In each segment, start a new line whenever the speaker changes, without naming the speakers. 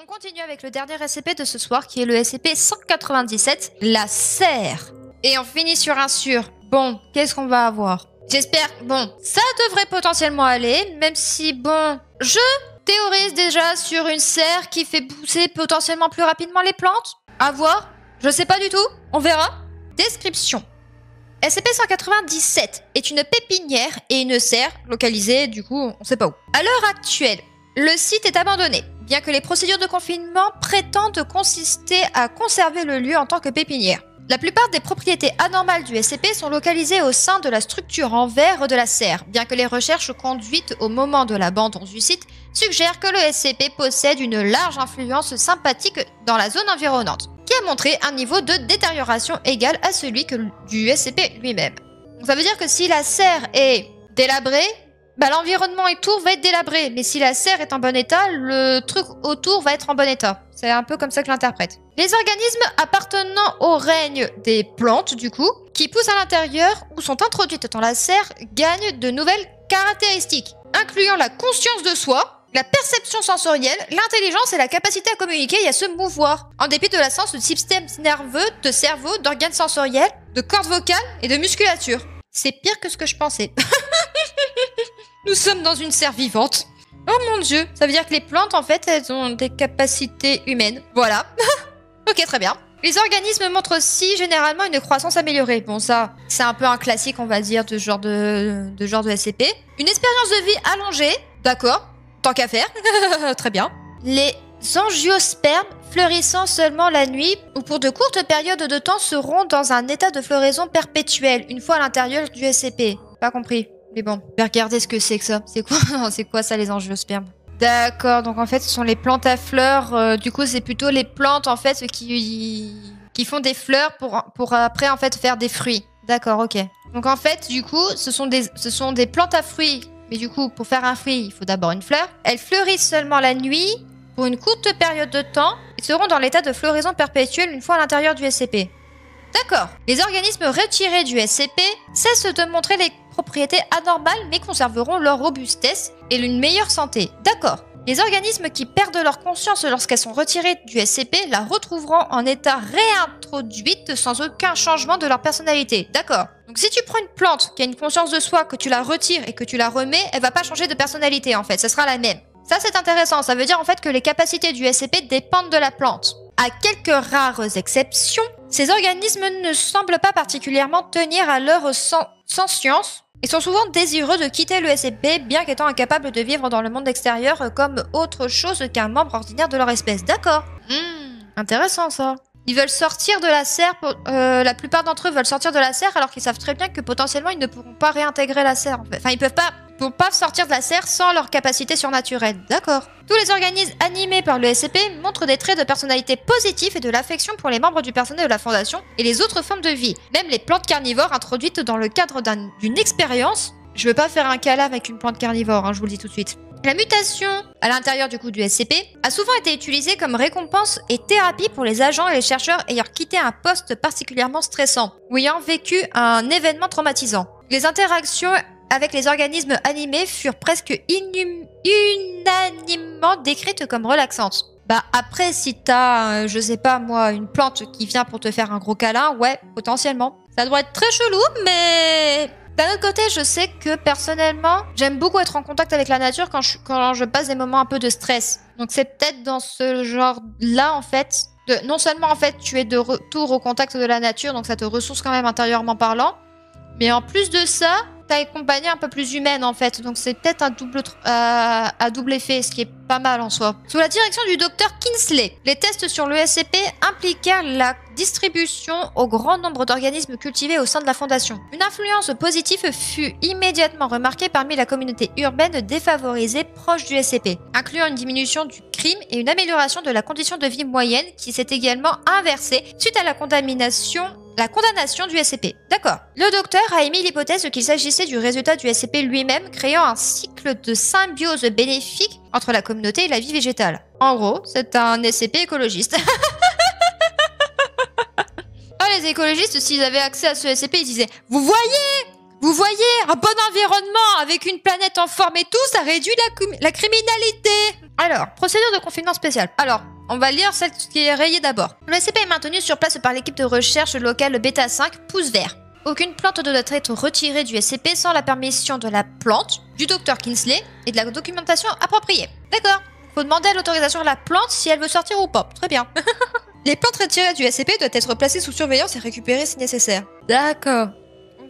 On continue avec le dernier SCP de ce soir qui est le SCP-197, la serre. Et on finit sur un sûr. Bon, qu'est-ce qu'on va avoir? J'espère... Bon, ça devrait potentiellement aller, même si, bon... Je théorise déjà sur une serre qui fait pousser potentiellement plus rapidement les plantes. À voir. Je sais pas du tout. On verra. Description. SCP-197 est une pépinière et une serre localisée, du coup, on sait pas où. À l'heure actuelle, le site est abandonné, bien que les procédures de confinement prétendent consister à conserver le lieu en tant que pépinière. La plupart des propriétés anormales du SCP sont localisées au sein de la structure en verre de la serre, bien que les recherches conduites au moment de l'abandon du site suggèrent que le SCP possède une large influence sympathique dans la zone environnante, qui a montré un niveau de détérioration égal à celui du SCP lui-même. Donc ça veut dire que si la serre est délabrée, l'environnement autour va être délabré, mais si la serre est en bon état, le truc autour va être en bon état. C'est un peu comme ça que je l'interprète. Les organismes appartenant au règne des plantes, du coup, qui poussent à l'intérieur ou sont introduites dans la serre, gagnent de nouvelles caractéristiques, incluant la conscience de soi, la perception sensorielle, l'intelligence et la capacité à communiquer et à se mouvoir, en dépit de l'absence de système nerveux, de cerveau, d'organes sensoriels, de cordes vocales et de musculature. C'est pire que ce que je pensais. Nous sommes dans une serre vivante. Oh mon dieu, ça veut dire que les plantes, en fait, elles ont des capacités humaines. Voilà. Ok, très bien. Les organismes montrent aussi généralement une croissance améliorée. Bon, ça, c'est un peu un classique, on va dire, de genre de SCP. Une expérience de vie allongée. D'accord. Tant qu'à faire. Très bien. Les angiospermes fleurissant seulement la nuit ou pour de courtes périodes de temps seront dans un état de floraison perpétuelle une fois à l'intérieur du SCP. Pas compris. Mais bon, je vais regarder ce que c'est que ça. C'est quoi ça, les angiospermes? D'accord, donc en fait, ce sont les plantes à fleurs. Du coup, c'est plutôt les plantes, en fait, qui font des fleurs pour après, en fait, faire des fruits. D'accord, ok. Donc en fait, du coup, ce sont des plantes à fruits. Mais du coup, pour faire un fruit, il faut d'abord une fleur. Elles fleurissent seulement la nuit pour une courte période de temps et seront dans l'état de floraison perpétuelle une fois à l'intérieur du SCP. D'accord. Les organismes retirés du SCP cessent de montrer les propriétés anormales mais conserveront leur robustesse et une meilleure santé. D'accord. Les organismes qui perdent leur conscience lorsqu'elles sont retirées du SCP la retrouveront en état réintroduite sans aucun changement de leur personnalité. D'accord. Donc si tu prends une plante qui a une conscience de soi, que tu la retires et que tu la remets, elle va pas changer de personnalité en fait, ça sera la même. Ça c'est intéressant, ça veut dire en fait que les capacités du SCP dépendent de la plante. À quelques rares exceptions, ces organismes ne semblent pas particulièrement tenir à leur sentience et sont souvent désireux de quitter le SCP, bien qu'étant incapables de vivre dans le monde extérieur comme autre chose qu'un membre ordinaire de leur espèce. D'accord. Intéressant ça. Ils veulent sortir de la serre, la plupart d'entre eux veulent sortir de la serre alors qu'ils savent très bien que potentiellement ils ne pourront pas réintégrer la serre. Enfin, ils peuvent pas sortir de la serre sans leur capacité surnaturelle. D'accord. Tous les organismes animés par le SCP montrent des traits de personnalité positifs et de l'affection pour les membres du personnel de la Fondation et les autres formes de vie. Même les plantes carnivores introduites dans le cadre d'une expérience. Je veux pas faire un câlin avec une plante carnivore, hein, je vous le dis tout de suite. La mutation à l'intérieur du coup du SCP a souvent été utilisée comme récompense et thérapie pour les agents et les chercheurs ayant quitté un poste particulièrement stressant ou ayant vécu un événement traumatisant. Les interactions avec les organismes animés furent presque unanimement décrites comme relaxantes. Après, si t'as, je sais pas moi, une plante qui vient pour te faire un gros câlin, ouais, potentiellement. Ça doit être très chelou, mais... D'un autre côté, je sais que personnellement, j'aime beaucoup être en contact avec la nature quand je passe des moments un peu de stress. Donc c'est peut-être dans ce genre-là, en fait, non seulement en fait tu es de retour au contact de la nature, donc ça te ressource quand même intérieurement parlant, mais en plus de ça, t'as une compagnie un peu plus humaine en fait, donc c'est peut-être à double effet, ce qui est pas mal en soi. Sous la direction du docteur Kinsley, les tests sur le SCP impliquèrent la distribution au grand nombre d'organismes cultivés au sein de la Fondation. Une influence positive fut immédiatement remarquée parmi la communauté urbaine défavorisée proche du SCP, incluant une diminution du crime et une amélioration de la condition de vie moyenne qui s'est également inversée suite à la condamnation du SCP. D'accord. Le docteur a émis l'hypothèse qu'il s'agissait du résultat du SCP lui-même, créant un cycle de symbiose bénéfique entre la communauté et la vie végétale. En gros, c'est un SCP écologiste. Oh, les écologistes, s'ils avaient accès à ce SCP, ils disaient « Vous voyez ? Vous voyez, un bon environnement avec une planète en forme et tout, ça réduit la criminalité. Alors, procédure de confinement spéciale. Alors, on va lire celle qui est rayée d'abord. Le SCP est maintenu sur place par l'équipe de recherche locale Beta 5, pouce vert. Aucune plante ne doit être retirée du SCP sans la permission de la plante, du docteur Kinsley et de la documentation appropriée. D'accord. Faut demander à l'autorisation de la plante si elle veut sortir ou pas. Très bien. Les plantes retirées du SCP doivent être placées sous surveillance et récupérées si nécessaire. D'accord.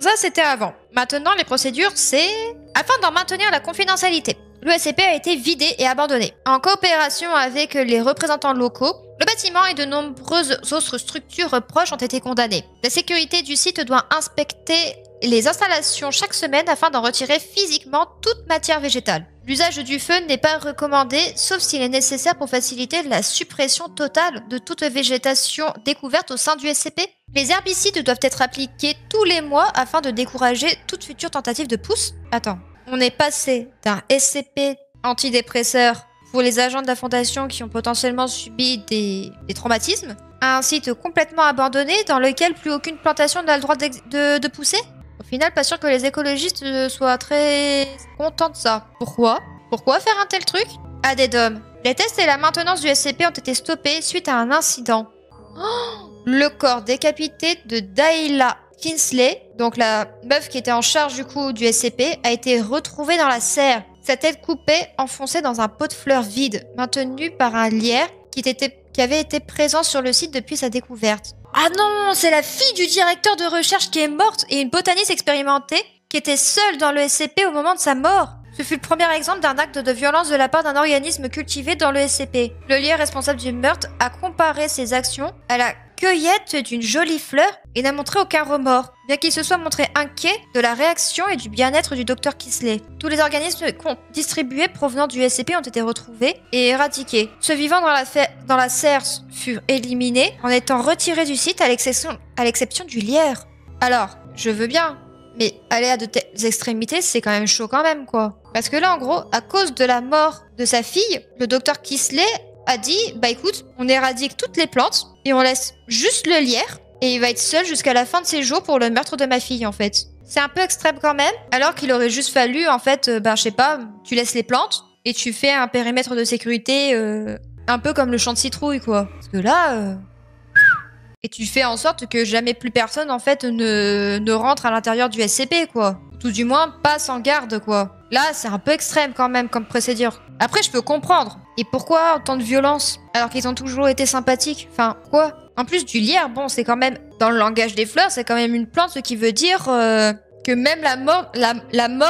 Ça, c'était avant. Maintenant, les procédures, c'est... Afin d'en maintenir la confidentialité, le SCP a été vidé et abandonné. En coopération avec les représentants locaux, le bâtiment et de nombreuses autres structures proches ont été condamnés. La sécurité du site doit inspecter les installations chaque semaine afin d'en retirer physiquement toute matière végétale. L'usage du feu n'est pas recommandé, sauf s'il est nécessaire pour faciliter la suppression totale de toute végétation découverte au sein du SCP. Les herbicides doivent être appliqués tous les mois afin de décourager toute future tentative de pousse. Attends, on est passé d'un SCP antidépresseur pour les agents de la Fondation qui ont potentiellement subi des traumatismes à un site complètement abandonné dans lequel plus aucune plantation n'a le droit de pousser. Au final, pas sûr que les écologistes soient très contents de ça. Pourquoi faire un tel truc? Addendum. Les tests et la maintenance du SCP ont été stoppés suite à un incident. Le corps décapité de Dayla Kinsley, donc la meuf qui était en charge du coup du SCP, a été retrouvé dans la serre. Sa tête coupée, enfoncée dans un pot de fleurs vide, maintenu par un lierre qui avait été présent sur le site depuis sa découverte. Ah non, c'est la fille du directeur de recherche qui est morte et une botaniste expérimentée qui était seule dans le SCP au moment de sa mort. Ce fut le premier exemple d'un acte de violence de la part d'un organisme cultivé dans le SCP. Le lien responsable du meurtre a comparé ses actions à la cueillette d'une jolie fleur et n'a montré aucun remords, bien qu'il se soit montré inquiet de la réaction et du bien-être du docteur Kinsley. Tous les organismes distribués provenant du SCP ont été retrouvés et éradiqués. Ceux vivant dans la serre furent éliminés en étant retirés du site à l'exception du lierre. Alors, je veux bien, mais aller à de telles extrémités, c'est quand même chaud quand même, quoi. Parce que là, en gros, à cause de la mort de sa fille, le docteur Kinsley a dit, bah écoute, on éradique toutes les plantes et on laisse juste le lierre et il va être seul jusqu'à la fin de ses jours pour le meurtre de ma fille, en fait. C'est un peu extrême quand même, alors qu'il aurait juste fallu, en fait, je sais pas, tu laisses les plantes et tu fais un périmètre de sécurité un peu comme le champ de citrouille, quoi. Parce que là... Et tu fais en sorte que jamais plus personne, en fait, ne rentre à l'intérieur du SCP, quoi. Tout du moins, passe en garde, quoi. Là, c'est un peu extrême, quand même, comme procédure. Après, je peux comprendre. Et pourquoi autant de violence? Alors qu'ils ont toujours été sympathiques. Enfin, quoi? En plus, du lierre, bon, c'est quand même... Dans le langage des fleurs, c'est quand même une plante, ce qui veut dire que même la mort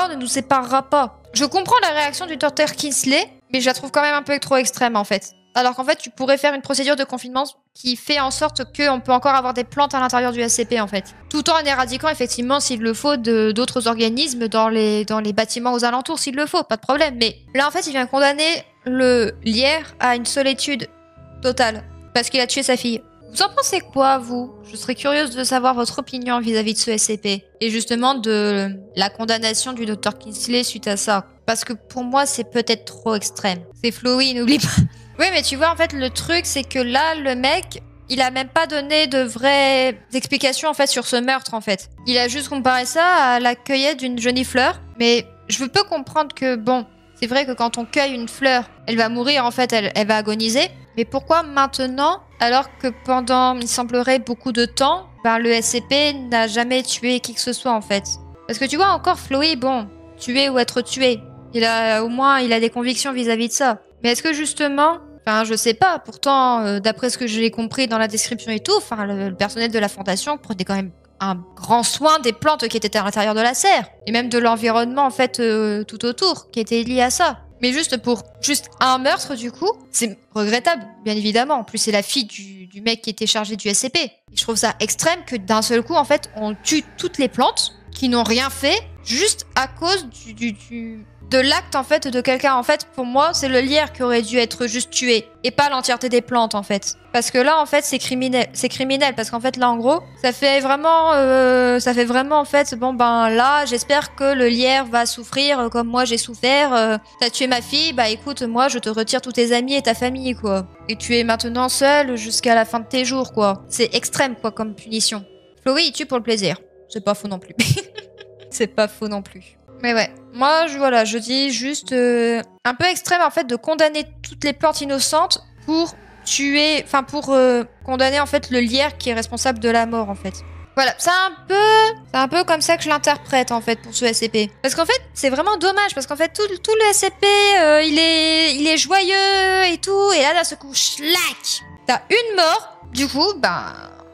ne nous séparera pas. Je comprends la réaction du docteur Kinsley, mais je la trouve quand même un peu trop extrême, en fait. Alors qu'en fait, tu pourrais faire une procédure de confinement qui fait en sorte qu'on peut encore avoir des plantes à l'intérieur du SCP, en fait. Tout en éradiquant, effectivement, s'il le faut, d'autres organismes dans les bâtiments aux alentours, s'il le faut, pas de problème. Mais là, en fait, il vient condamner le lierre à une solitude totale, parce qu'il a tué sa fille. Vous en pensez quoi, vous? Je serais curieuse de savoir votre opinion vis-à-vis de ce SCP. Et justement, de la condamnation du Dr Kinsley suite à ça. Parce que pour moi, c'est peut-être trop extrême. C'est Flowey, n'oublie pas. Oui, mais tu vois, en fait, le truc, c'est que là, le mec, il a même pas donné de vraies explications, en fait, sur ce meurtre, en fait. Il a juste comparé ça à la cueillette d'une jolie fleur. Mais je peux comprendre que, bon, c'est vrai que quand on cueille une fleur, elle va mourir, en fait, elle va agoniser. Mais pourquoi maintenant, alors que pendant, il semblerait, beaucoup de temps, le SCP n'a jamais tué qui que ce soit, en fait. Parce que tu vois, encore, Flowey, bon, tuer ou être tué. Au moins, il a des convictions vis-à-vis de ça. Mais est-ce que justement... Enfin, je sais pas. Pourtant, d'après ce que j'ai compris dans la description et tout, enfin, le personnel de la Fondation prenait quand même un grand soin des plantes qui étaient à l'intérieur de la serre. Et même de l'environnement, en fait, tout autour, qui était lié à ça. Mais pour un meurtre, du coup, c'est regrettable, bien évidemment. En plus, c'est la fille du mec qui était chargé du SCP. Et je trouve ça extrême que d'un seul coup, en fait, on tue toutes les plantes qui n'ont rien fait juste à cause de l'acte, en fait, de quelqu'un. En fait, pour moi, c'est le lierre qui aurait dû être juste tué et pas l'entièreté des plantes, en fait. Parce que là, en fait, c'est criminel. C'est criminel parce qu'en fait, là, en gros, ça fait vraiment, en fait, bon, ben là, j'espère que le lierre va souffrir comme moi j'ai souffert. T'as tué ma fille, bah écoute, moi, je te retire tous tes amis et ta famille, quoi. Et tu es maintenant seul jusqu'à la fin de tes jours, quoi. C'est extrême, quoi, comme punition. Flowey, il tue pour le plaisir. C'est pas faux non plus. C'est pas faux non plus. Mais ouais, moi, voilà, je dis juste un peu extrême, en fait, de condamner toutes les plantes innocentes pour tuer... Enfin, pour condamner, en fait, le lierre qui est responsable de la mort, en fait. Voilà, c'est un peu comme ça que je l'interprète, en fait, pour ce SCP. Parce qu'en fait, c'est vraiment dommage, parce qu'en fait, tout le SCP, il est joyeux et tout, et là, d'un seul coup, schlac, t'as une mort, du coup, ben...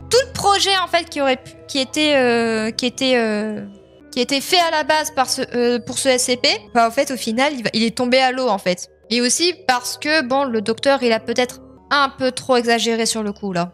Tout le projet, en fait, qui était fait à la base pour ce SCP, bah, en fait, au final, il est tombé à l'eau, en fait. Et aussi parce que, bon, le docteur, il a peut-être un peu trop exagéré sur le coup, là.